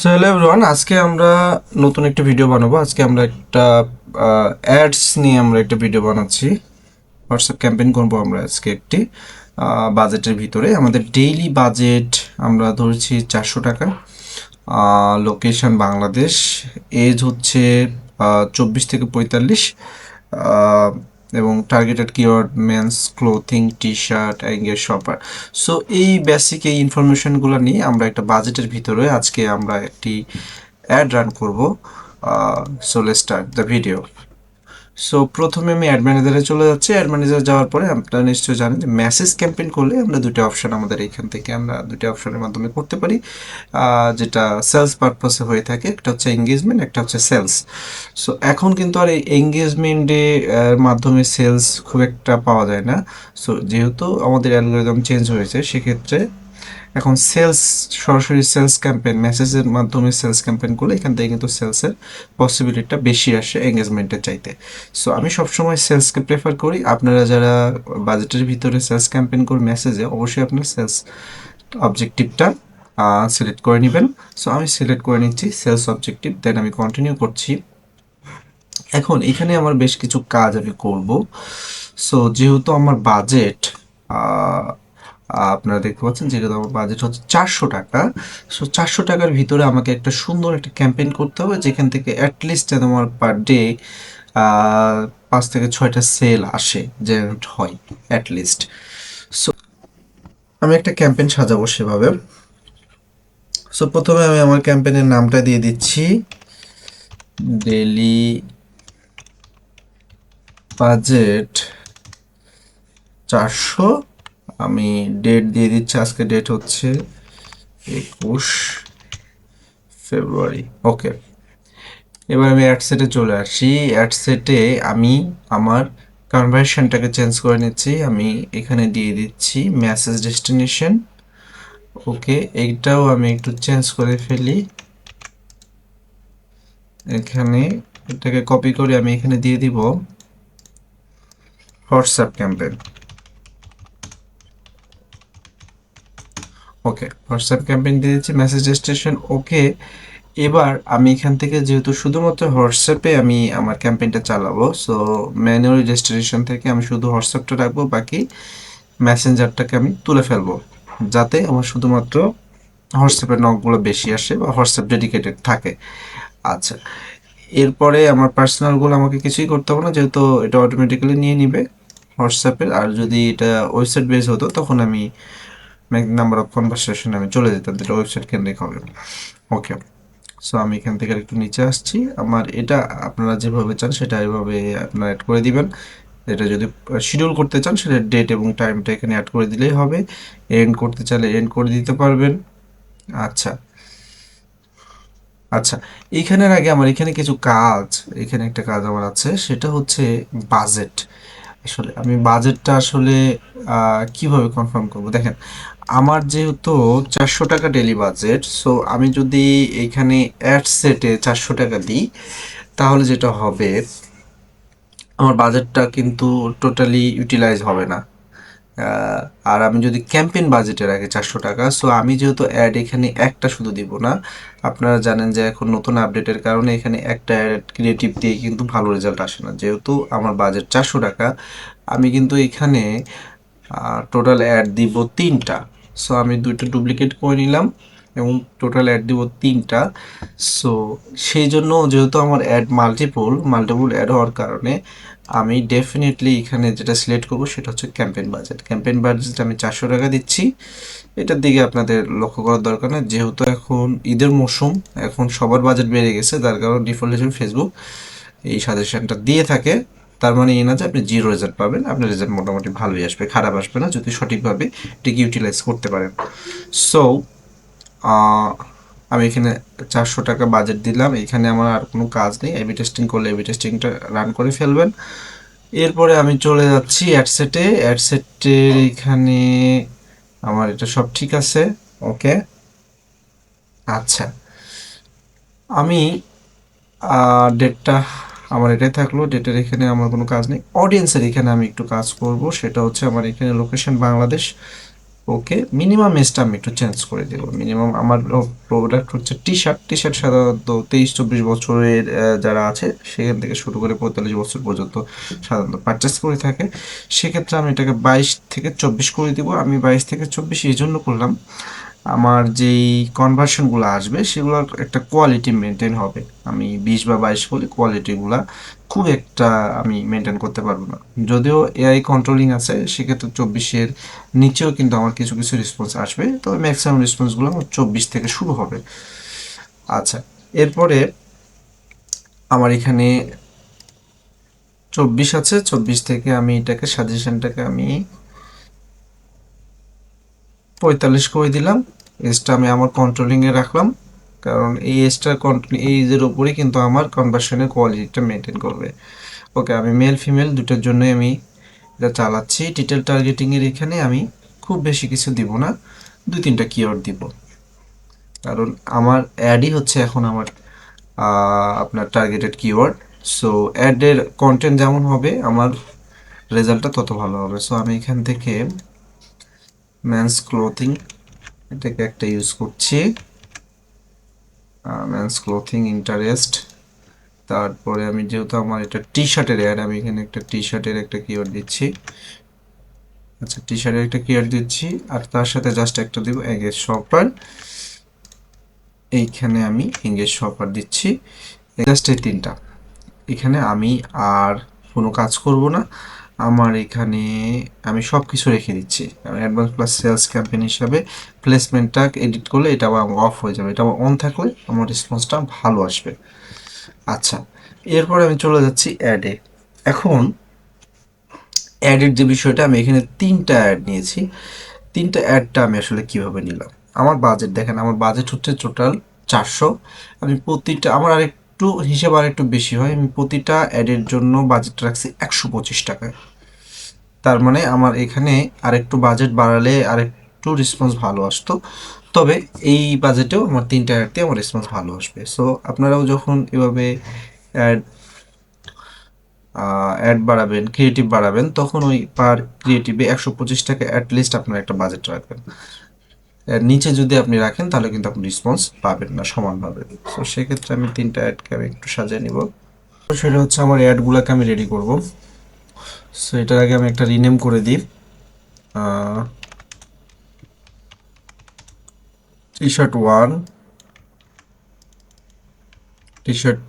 So hello everyone, আজকে আমরা নতুন একটা ভিডিও বানাবো। আজকে আমরা একটা অ্যাডস নিয়ে আমরা একটা ভিডিও বানাচ্ছি। হোয়াটসঅ্যাপ ক্যাম্পেইন করবো আমরা আজকে একটি বাজেটের ভিতরে। আমাদের ডেইলি বাজেট আমরা ধরেছি 400 টাকা। লোকেশন বাংলাদেশ, এজ হচ্ছে 24 থেকে 45, এবং targeted keyword men's clothing, T shirt, anger shopper. So এই বেসিক এই ইনফরমেশনগুলো নিয়ে আমরা একটা বাজেটের ভিতরে আজকে আমরা একটি অ্যাড রান করব। So let's start the video. So প্রথমে আমি অ্যাড ম্যানেজারে চলে যাচ্ছি। অ্যাড ম্যানেজার যাওয়ার পরে আপনারা নিশ্চয়ই জানেন যে মেসেজ ক্যাম্পেইন করলে আমরা দুটো অপশন আমাদের এখান থেকে আমরা দুটো অপশনের মাধ্যমে করতে পারি, যেটা সেলস পারপাসে হয়ে থাকে। একটা হচ্ছে এঙ্গেজমেন্ট, একটা হচ্ছে সেলস। সো এখন কিন্তু আর এই এঙ্গেজমেন্টে মাধ্যমে সেলস খুব একটা পাওয়া যায় না। সো যেহেতু আমাদের অ্যালগোরিদম চেঞ্জ হয়েছে, সেক্ষেত্রে এখন সেলস, সরাসরি সেলস ক্যাম্পেইন, মেসেজের মাধ্যমে সেলস ক্যাম্পেইন করলে এখান থেকে কিন্তু সেলসের পসিবিলিটিটা বেশি আসে এঙ্গেজমেন্টের চাইতে। সো আমি সবসময় সেলসকে প্রেফার করি। আপনারা যারা বাজেটের ভিতরে সেলস ক্যাম্পেইন করে মেসেজে, অবশ্যই আপনার সেলস অবজেক্টিভটা সিলেক্ট করে নেবেন। সো আমি সিলেক্ট করে নিচ্ছি সেলস অবজেক্টিভ, দেন আমি কন্টিনিউ করছি। এখন এখানে আমার বেশ কিছু কাজ আমি করব। সো যেহেতু আমার বাজেট, আপনারা দেখতে পাচ্ছেন যেহেতু আমার বাজেট হচ্ছে 400 টাকা। সো 400 টাকার ভিতরে আমাকে একটা সুন্দর একটা ক্যাম্পেইন করতে হবে, যেখান থেকে অ্যাটলিস্ট যেন আমার পার ডে 5 থেকে 6টা সেল আসে, জেনারেট হয় অ্যাটলিস্ট। সো আমি একটা ক্যাম্পেইন সাজাবো সেভাবে। সো প্রথমে আমি আমার ক্যাম্পেইনের নামটা দিয়ে দিচ্ছি ডেলি বাজেট 400। আমি ডেট দিয়ে দিচ্ছি, আজকে ডেট হচ্ছে 21 ফেব্রুয়ারি। ওকে, এবার আমি অ্যাডসেটে চলে আসি। অ্যাডসেটে আমি আমার কনভার্সনটাকে চেঞ্জ করে নিচ্ছি। আমি এখানে দিয়ে দিচ্ছি মেসেজ ডেস্টিনেশন। ওকে, এইটাও আমি একটু চেঞ্জ করে ফেলি। এখানে এটাকে কপি করে আমি এখানে দিয়ে দিব হোয়াটসঅ্যাপ ক্যাম্পেইন। ওকে, হোয়াটসঅ্যাপ ক্যাম্পেইন দিয়ে দিচ্ছি, মেসেজ ডেস্টিনেশন। ওকে, এবার আমি এখান থেকে যেহেতু শুধুমাত্র হোয়াটসঅ্যাপে আমি আমার ক্যাম্পেইনটা চালাবো, সো ম্যানুয়ালি ডেস্টিনেশন থেকে আমি শুধু হোয়াটসঅ্যাপটা রাখবো, বাকি মেসেঞ্জারটাকে আমি তুলে ফেলবো, যাতে আমার শুধুমাত্র হোয়াটসঅ্যাপের নকগুলো বেশি আসে বা হোয়াটসঅ্যাপ ডেডিকেটেড থাকে। আচ্ছা, এরপরে আমার পার্সোনালগুলো আমাকে কিছুই করতে হবে না, যেহেতু এটা অটোমেটিক্যালি নিয়ে নিবে হোয়াটসঅ্যাপের। আর যদি এটা ওয়েবসাইট বেস হতো, তখন আমি নাম্বার অফ কনভারসেশন আমি চলে যেতাম, যেটা ওয়েবসাইট কেন্দ্রিক হবে। ওকে, সো আমি এখান থেকে একটু নিচে আসছি। আমার এটা আপনারা যেভাবে চান সেটা এভাবে আপনারা অ্যাড করে দিবেন। এটা যদি শিডিউল করতে চান, সেটা ডেট এবং টাইমটা এখানে অ্যাড করে দিলেই হবে। এন্ড করতে চাইলে এন্ড করে দিতে পারবেন। আচ্ছা আচ্ছা, এইখানের আগে আমার এখানে কিছু কাজ, এখানে একটা কাজ আমার আছে, সেটা হচ্ছে বাজেট। আসলে আমি বাজেটটা আসলে কিভাবে কনফার্ম করব, দেখেন আমার যেহেতু 400 টাকা ডেলি বাজেট। সো আমি যদি এইখানে অ্যাড সেটে 400 টাকা দিই, তাহলে যেটা হবে, আমার বাজেটটা কিন্তু টোটালি ইউটিলাইজ হবে না। আহ, আর আমি যদি ক্যাম্পেইন বাজেটে রাখি 400 টাকা, সো আমি যেহেতু অ্যাড এখানে একটা শুধু দিব না। আপনারা জানেন যে এখন নতুন আপডেটের কারণে এখানে একটা অ্যাড ক্রিয়েটিভ দিয়ে কিন্তু ভালো রেজাল্ট আসে না। যেহেতু আমার বাজেট 400 টাকা, আমি কিন্তু এখানে টোটাল অ্যাড দিব 3টা। সো আমি দুইটা ডুপ্লিকেট করে নিলাম এবং টোটাল অ্যাড দিব 3টা। সো সেই জন্য যেহেতু আমার অ্যাড মাল্টিপল মাল্টিপল অ্যাড হওয়ার কারণে আমি ডেফিনেটলি এখানে যেটা সিলেক্ট করবো সেটা হচ্ছে ক্যাম্পেইন বাজেট। ক্যাম্পেইন বাজেট আমি 400 টাকা দিচ্ছি। এটার দিকে আপনাদের লক্ষ্য করার দরকার নেই, যেহেতু এখন ঈদের মৌসুম, এখন সবার বাজেট বেড়ে গেছে, যার কারণে ডিফল্ট হিসেবে ফেসবুক এই সাজেশনটা দিয়ে থাকে। তার মানে এই না যে আপনি জিরো রেজাল্ট পাবেন, আপনার রেজাল্ট মোটামুটি ভালোই আসবে, খারাপ আসবে না, যদি সঠিকভাবে এটিকে ইউটিলাইজ করতে পারেন। সো আমি এখানে 400 টাকা বাজেট দিলাম। এখানে আমার আর কোনো কাজ নেই, এবি টেস্টিং করলে এবি টেস্টিংটা রান করে ফেলবেন। এরপরে আমি চলে যাচ্ছি অ্যাডসেটে। অ্যাডসেটের এখানে আমার এটা সব ঠিক আছে। ওকে, আচ্ছা, আমি ডেটটা আমার এটাই থাকলো। ডেটের এখানে আমার কোনো কাজ নেই। অডিয়েন্সের এখানে আমি একটু কাজ করব, সেটা হচ্ছে আমার এখানে লোকেশন বাংলাদেশ। ওকে, মিনিমাম এজটা আমি একটু চেঞ্জ করে দেবো। মিনিমাম আমার প্রোডাক্ট হচ্ছে টি শার্ট। টি শার্ট সাধারণত 23-24 বছরের যারা আছে সেখান থেকে শুরু করে 45 বছর পর্যন্ত সাধারণত পারচেস করে থাকে। সেক্ষেত্রে আমি এটাকে 22 থেকে 24 করে দিব। আমি 22 থেকে 24 এই জন্য করলাম, আমার যেই কনভার্সনগুলো আসবে সেগুলোর একটা কোয়ালিটি মেনটেন হবে। আমি 20 বা 22 বলে কোয়ালিটিগুলা খুব একটা আমি মেনটেন করতে পারবো না। যদিও এআই কন্ট্রোলিং আছে, সেক্ষেত্রে 24-এর নিচেও কিন্তু আমার কিছু কিছু রেসপন্স আসবে, তবে ম্যাক্সিমাম রেসপন্সগুলো আমার 24 থেকে শুরু হবে। আচ্ছা, এরপরে আমার এখানে 24 আছে। 24 থেকে আমি এটাকে সাজেশনটাকে আমি 45 করে দিলাম। এজটা আমি আমার কন্ট্রোলিংয়ে রাখলাম, কারণ এই এজটার এই এজের ওপরেই কিন্তু আমার কনভার্সনের কোয়ালিটিটা মেনটেন করবে। ওকে, আমি মেল ফিমেল দুটোর জন্যই আমি এটা চালাচ্ছি। ডিটেল টার্গেটিংয়ের এখানে আমি খুব বেশি কিছু দিব না, 2-3টা কিওয়ার্ড দিব, কারণ আমার অ্যাডই হচ্ছে এখন আমার আপনার টার্গেটেড কিওয়ার্ড। সো অ্যাডের কন্টেন্ট যেমন হবে আমার রেজাল্টটা তত ভালো হবে। সো আমি এখান থেকে মেন্স ক্লোথিং এটাকে একটা ইউজ করছি, মেন্স ক্লোথিং ইন্টারেস্ট। তারপরে আমি যেহেতু আমার এটা টি শার্টের অ্যাড, আমি এখানে একটা টি শার্টের একটা কিওয়ার্ড দিচ্ছি। আচ্ছা, টি শার্টের একটা কিওয়ার্ড দিচ্ছি, আর তার সাথে জাস্ট একটা দিব এঙ্গেজ শপার। এইখানে আমি এঙ্গেজ শপার দিচ্ছি, জাস্ট এই 3টা। এখানে আমি আর কোনো কাজ করব না। আমার এখানে আমি সব কিছু রেখে দিচ্ছি। আমি অ্যাডভান্স প্লাস সেলস ক্যাম্পেইন হিসাবে প্লেসমেন্টটা এডিট করলে এটা আবার অফ হয়ে যাবে, এটা অন থাকলে আমার রেসপন্সটা ভালো আসবে। আচ্ছা, এরপর আমি চলে যাচ্ছি অ্যাডে। এখন অ্যাডের যে বিষয়টা, আমি এখানে 3টা অ্যাড নিয়েছি। 3টা অ্যাডটা আমি আসলে কিভাবে নিলাম, আমার বাজেট দেখেন, আমার বাজেট হচ্ছে টোটাল 400। আমি প্রতিটা, আমার আরেকটু হিসেব আর একটু বেশি হয়, আমি প্রতিটা অ্যাডের জন্য বাজেট রাখছি 125 টাকায়। তার মানে আমার এখানে আরেকটু বাজেট বাড়ালে আরেকটু রেসপন্স ভালো আসতো, তবে এই বাজেটেও আমার 3টা অ্যাডতে আমার রেসপন্স ভালো আসবে। সো আপনারাও যখন এভাবে অ্যাড অ্যাড বাড়াবেন, ক্রিয়েটিভ বাড়াবেন, তখন ওই পার ক্রিয়েটিভে 125 টাকা অ্যাটলিস্ট আপনার একটা বাজেট রাখবেন। এর নিচে যদি আপনি রাখেন তাহলে কিন্তু আপনি রেসপন্স পাবেন না সমানভাবে। সো সেক্ষেত্রে আমি 3টা অ্যাডকে আমি একটু সাজিয়ে নিব। সেটা হচ্ছে আমার অ্যাডগুলোকে আমি রেডি করব। সো এটার আগে আমি একটা রিনেম করে দিই, টি শার্ট 1, টি শার্ট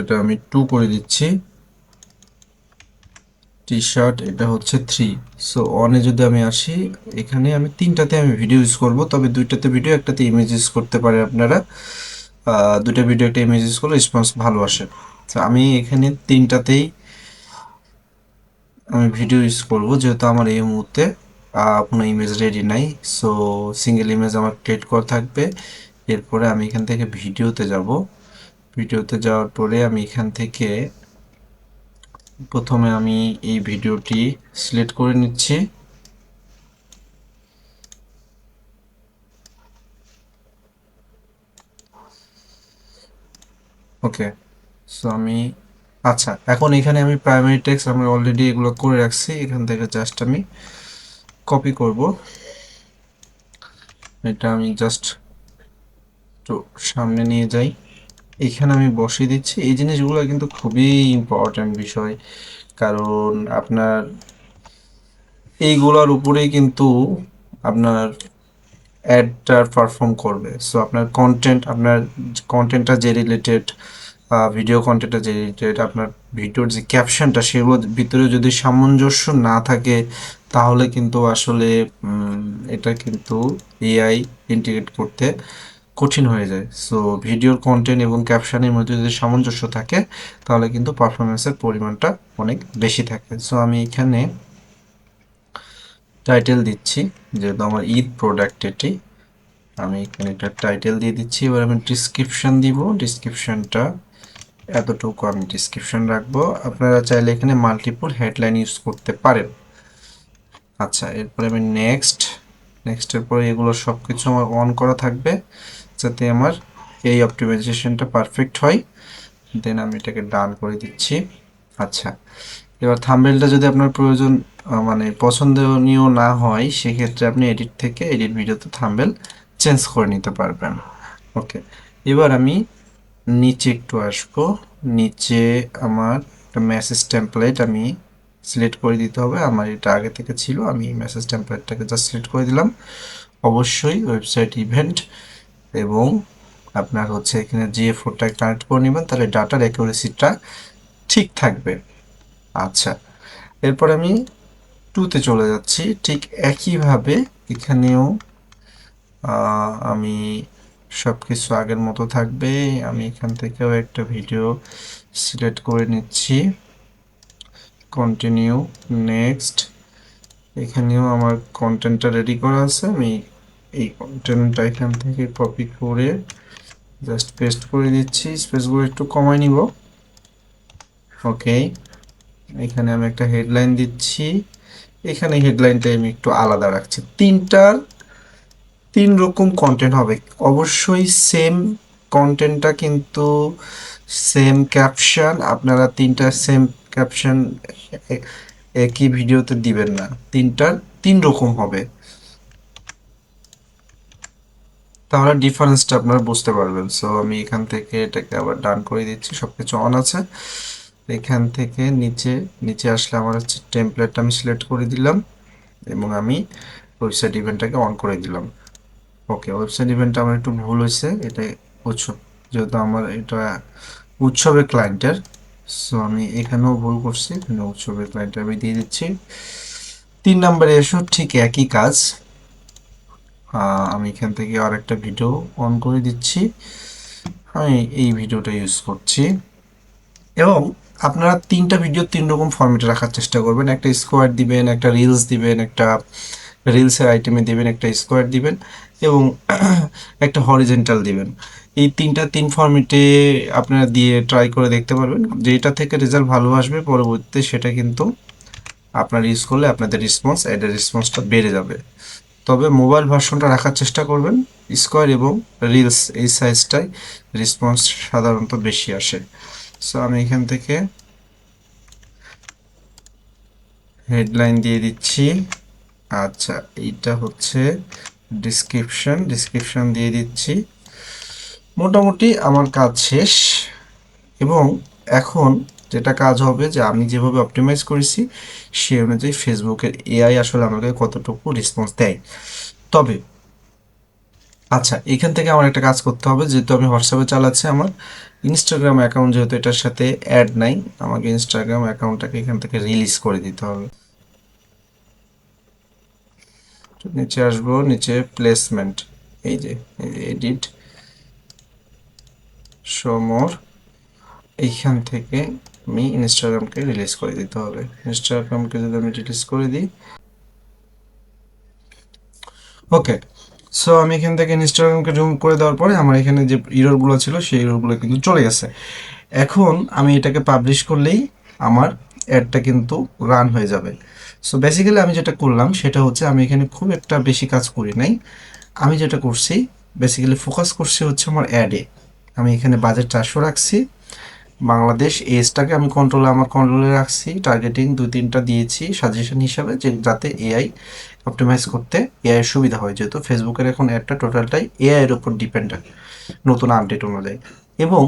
এটা আমি 2 করে দিচ্ছি, টি শার্ট এটা হচ্ছে 3। সো অনে যদি আমি আসি, এখানে আমি 3টাতে আমি ভিডিও ইউজ করব, তবে 2টাতে ভিডিও, একটাতে ইমেজ ইউজ করতে পারে আপনারা। 2টা ভিডিও একটা ইমেজ ইউজ করলে রেসপন্স ভালো আসে। তো আমি এখানে 3টাতেই আমি ভিডিও ইউজ করব, যেহেতু আমার এই মুহূর্তে কোনো ইমেজ রেডি নাই। সো সিঙ্গেল ইমেজ আমার ক্রিয়েট করা থাকবে। এরপরে আমি এখান থেকে ভিডিওতে যাব। ভিডিওতে যাওয়ার পরে আমি এখান থেকে প্রথমে আমি এই ভিডিওটি সিলেক্ট করে নিচ্ছি। ওকে, সো আমি, আচ্ছা, এখন এখানে আমি প্রাইমারি টেক্সট আমি অলরেডি এগুলো করে রাখছি, এখান থেকে জাস্ট আমি কপি করব। এটা আমি জাস্ট একটু সামনে নিয়ে যাই, এখানে আমি বসিয়ে দিচ্ছি। এই জিনিসগুলো কিন্তু খুবই ইম্পর্ট্যান্ট বিষয়, কারণ আপনার এইগুলোর উপরেই কিন্তু আপনার অ্যাডটার পারফর্ম করবে। সো আপনার কন্টেন্ট, আপনার কন্টেন্টটা যে রিলেটেড, ভিডিও কন্টেন্টটা যে রিলেটেড, আপনার ভিডিওর যে ক্যাপশনটা, সেগুলোর ভিতরে যদি সামঞ্জস্য না থাকে তাহলে কিন্তু আসলে এটা কিন্তু এআই ইন্টিগ্রেট করতে কঠিন হয়ে যায়। সো ভিডিওর কন্টেন্ট এবং ক্যাপশনের মধ্যে যদি সামঞ্জস্য থাকে তাহলে কিন্তু পারফরমেন্সের পরিমাণটা অনেক বেশি থাকে। সো আমি এখানে টাইটেল দিচ্ছি, যেহেতু আমার ঈদ প্রোডাক্ট এটি, আমি এখানে একটা টাইটেল দিয়ে দিচ্ছি। এবার আমি ডিসক্রিপশন দিব, ডিসক্রিপশনটা এতটুকু আমি ডিসক্রিপশন রাখবো। আপনারা চাইলে এখানে মাল্টিপল হেডলাইন ইউজ করতে পারেন। আচ্ছা, এরপরে আমি নেক্সটের পরে এগুলো সব কিছু আমার অন করা থাকবে, যাতে আমার এই অপটিমাইজেশনটা পারফেক্ট হয়। দেন আমি এটাকে ডান করে দিচ্ছি। আচ্ছা, এবার থাম্বনেলটা যদি আপনার প্রয়োজন মানে পছন্দনীয় না হয়, সেক্ষেত্রে আপনি এডিট থেকে এডিট ভিডিওতে থাম্বনেল চেঞ্জ করে নিতে পারবেন। ওকে, এবার আমি নিচে একটু আসবো। নিচে আমার একটা মেসেজ টেমপ্লেট আমি সিলেক্ট করে দিতে হবে। আমার এটা আগে থেকে ছিল, আমি মেসেজ টেমপ্লেটটাকে জাস্ট সিলেক্ট করে দিলাম। অবশ্যই ওয়েবসাইট ইভেন্ট এবং আপনার হচ্ছে এখানে জিএফ4টা কানেক্ট করে নেবেন, তাহলে ডাটার অ্যাকুরেসিটা ঠিক থাকবে। আচ্ছা, এরপর আমি 2তে চলে যাচ্ছি। ঠিক একইভাবে এখানেও আমি সব কিছু আগের মতো থাকবে। আমি এখান থেকেও একটা ভিডিও সিলেক্ট করে নিচ্ছি, কন্টিনিউ, নেক্সট। এখানেও আমার কন্টেন্টটা রেডি করা আছে, আমি এই কন্টেন্টটা এখান থেকে কপি করে জাস্ট পেস্ট করে দিচ্ছি, স্পেসগুলো একটু কমায় নিব। ওকে, এখানে আমি একটা হেডলাইন দিচ্ছি, এখানে হেডলাইনটা আমি একটু আলাদা রাখছি। তিন রকম কন্টেন্ট হবে, অবশ্যই সেম কন্টেন্টটা কিন্তু সেম ক্যাপশন, আপনারা তিনটা সেম ক্যাপশন একই ভিডিওতে দিবেন না, তিন রকম হবে, তাহলে ডিফারেন্সটা আপনারা বুঝতে পারবেন। সো আমি এখান থেকে এটাকে আবার ডান করে দিচ্ছি, সব কিছু অন আছে। এখান থেকে নিচে নিচে আসলে আমার হচ্ছে টেমপ্লেটটা আমি সিলেক্ট করে দিলাম এবং আমি ওয়েবসাইট ইভেন্টটাকে অন করে দিলাম। ওকে, ওয়েবসাইট ইভেন্টটা আমার একটু ভুল হয়েছে, এটা উৎসব, যেহেতু আমার এটা উৎসবের ক্লায়েন্টের, সো আমি এখানেও ভুল করছি, এখানে উৎসবের ক্লায়েন্টটা আমি দিয়ে দিচ্ছি। 3 নম্বরে এসো, ঠিক একই কাজ। আমি এখান থেকে আর একটা ভিডিও অন করে দিচ্ছি, আমি এই ভিডিওটা ইউজ করছি। এবং আপনারা তিনটা ভিডিও 3 রকম ফরম্যাটে রাখার চেষ্টা করবেন। একটা স্কোয়ার দিবেন, একটা রিলস দিবেন, একটা রিলসের আইটেমে দিবেন, একটা স্কোয়ার দিবেন এবং একটা হরিজেন্টাল দিবেন। এই তিন ফরম্যাটে আপনারা দিয়ে ট্রাই করে দেখতে পারবেন, যেটা থেকে রেজাল্ট ভালো আসবে পরবর্তীতে সেটা কিন্তু আপনারা ইউজ করলে আপনাদের রেসপন্স, অ্যাডের রেসপন্সটা বেড়ে যাবে। তবে মোবাইল ভার্সনটা রাখার চেষ্টা করবেন, স্কোয়ার এবং রিলস এই সাইজটাই রেসপন্স সাধারণত বেশি আসে। সো আমি এখান থেকে হেডলাইন দিয়ে দিচ্ছি। আচ্ছা, এইটা হচ্ছে ডিসক্রিপশন দিয়ে দিচ্ছি। মোটামুটি আমার কাজ শেষ এবং এখন যেটা কাজ হবে যে আমি যেভাবে অপটিমাইজ করেছি সেই অনুযায়ী ফেসবুকের এআই আসলে আমাকে কতটুকু রেসপন্স দেয়। তবে আচ্ছা, এখান থেকে আমার একটা কাজ করতে হবে, যেহেতু আমি হোয়াটসঅ্যাপে চালাচ্ছি, আমার ইনস্টাগ্রাম অ্যাকাউন্ট যেহেতু এটার সাথে অ্যাড নাই, আমাকে ইনস্টাগ্রাম অ্যাকাউন্টটাকে এখান থেকে রিলিজ করে দিতে হবে। নিচে আসবো, নিচে প্লেসমেন্ট, এই যে এডিট শো মোর, এইখান থেকে আমি ইনস্টাগ্রামকে রিলিজ করে দিতে হবে। ইনস্টাগ্রামকে যদি আমি রিলিজ করে দিই, ওকে, সো আমি এখান থেকে ইনস্টাগ্রামকে রিমুভ করে দেওয়ার পরে আমার এখানে যে ইররগুলো ছিল সেই ইররগুলো কিন্তু চলে গেছে। এখন আমি এটাকে পাবলিশ করলেই আমার অ্যাডটা কিন্তু রান হয়ে যাবে। সো বেসিক্যালি আমি যেটা করলাম সেটা হচ্ছে, আমি এখানে খুব একটা বেশি কাজ করি নাই। আমি যেটা করছি, বেসিক্যালি ফোকাস করছি হচ্ছে আমার অ্যাডে। আমি এখানে বাজেট 400 রাখছি, বাংলাদেশ এজটাকে আমি আমার কন্ট্রোলে রাখছি, টার্গেটিং 2-3টা দিয়েছি সাজেশন হিসাবে, যে যাতে এআই অপটিমাইজ করতে এআই সুবিধা হয়, যেহেতু ফেসবুকের এখন অ্যাডটা টোটালটাই এআই এর উপর ডিপেন্ডেন্ট নতুন আপডেট অনুযায়ী। এবং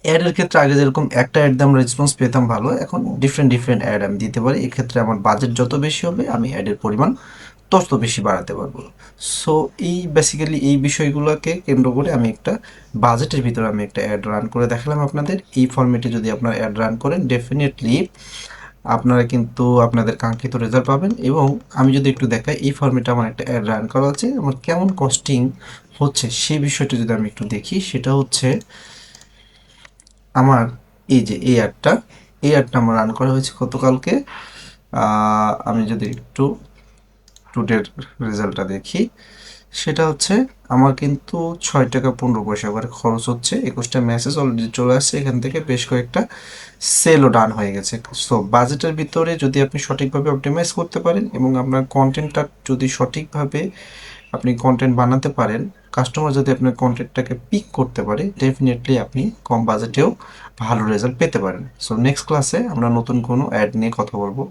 অ্যাডের ক্ষেত্রে আগে যেরকম একটা অ্যাড দিয়ে আমরা রেসপন্স পেতাম ভালো, এখন ডিফারেন্ট অ্যাড আমি দিতে পারি। এক্ষেত্রে আমার বাজেট যত বেশি হবে আমি অ্যাডের পরিমাণ তত বেশি বাড়াতে পারবো। সো এই বেসিক্যালি এই বিষয়গুলোকে কেন্দ্র করে আমি একটা বাজেটের ভিতরে আমি একটা অ্যাড রান করে দেখালাম আপনাদের। এই ফর্মেটে যদি আপনারা অ্যাড রান করেন, ডেফিনেটলি আপনারা কিন্তু আপনাদের কাঙ্ক্ষিত রেজাল্ট পাবেন। এবং আমি যদি একটু দেখাই, এই ফর্মেটে আমার একটা অ্যাড রান করা আছে, আমার কেমন কস্টিং হচ্ছে সেই বিষয়টা যদি আমি একটু দেখি, সেটা হচ্ছে আমার এই যে এই অ্যাডটা আমার রান করা হয়েছে গতকালকে। আমি যদি একটু টুডের রেজাল্টটা দেখি, সেটা হচ্ছে আমার কিন্তু 6 টাকা 15 পয়সা করে খরচ হচ্ছে, 21টা মেসেজ অলরেডি চলে আসছে, এখান থেকে বেশ কয়েকটা সেলও ডান হয়ে গেছে। সো বাজেটের ভিতরে যদি আপনি সঠিকভাবে অপটিমাইজ করতে পারেন এবং আপনার কন্টেন্টটা যদি সঠিকভাবে আপনি কন্টেন্ট বানাতে পারেন, কাস্টমার যদি আপনার কন্টেন্টটাকে পিক করতে পারে, ডেফিনেটলি আপনি কম বাজেটেও ভালো রেজাল্ট পেতে পারেন। সো নেক্সট ক্লাসে আমরা নতুন কোনো অ্যাড নিয়ে কথা বলবো।